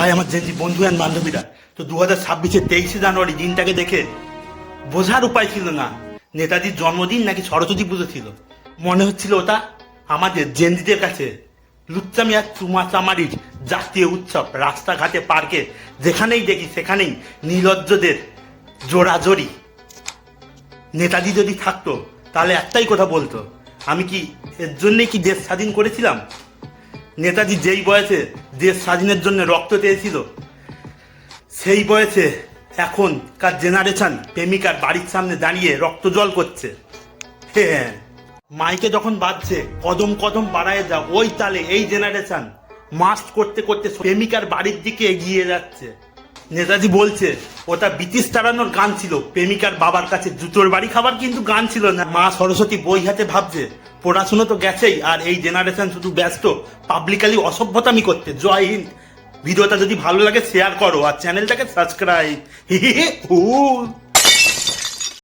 High আমার Gen Z বন্ধু আর বান্ধবীরা, তো 2026-এর 23শে জানুয়ারি দিনটাকে দেখে বোঝার উপায় ছিল না নেতাজির জন্মদিন নাকি সরস্বতী পুজো ছিল। মনে হচ্ছিল ওটা আমাদের জেনজিদের কাছে লুচ্চামি আর চুমাচামারির জাতীয় উৎসব। রাস্তাঘাটে পার্কে যেখানেই দেখি সেখানেই নির্লজ্জদের জোড়াজোড়ি। নেতাজি যদি থাকতো তাহলে একটাই কথা বলতো, আমি কি এর জন্যেই কি দেশ স্বাধীন করেছিলাম? নেতাজি যেই বয়সে দেশ স্বাধীনের জন্য রক্ত দিয়েছিল, সেই বয়সে এখনকার জেনারেশন প্রেমিকার বাড়ির সামনে দাঁড়িয়ে রক্ত জল করছে। হ্যাঁ, মাইকে যখন বাজছে কদম কদম বাড়ায় যা, ওই তালে এই জেনারেশন মাস্ট করতে করতে প্রেমিকার বাড়ির দিকে এগিয়ে যাচ্ছে। নেতাজি বলছে ওটা ব্রিটিশ তাড়ানোর গান ছিল, প্রেমিকার বাবার কাছে জুতোর বাড়ি খাবার কিন্তু গান ছিল না। মা সরস্বতী বই হাতে ভাবছে পড়াশুনো তো গেছেই, আর এই জেনারেশন শুধু ব্যস্ত পাবলিকালি অসভ্যতামি করতে। জয় হিন্দ। ভিডিওটা যদি ভালো লাগে শেয়ার করো আর চ্যানেলটাকে সাবস্ক্রাইব।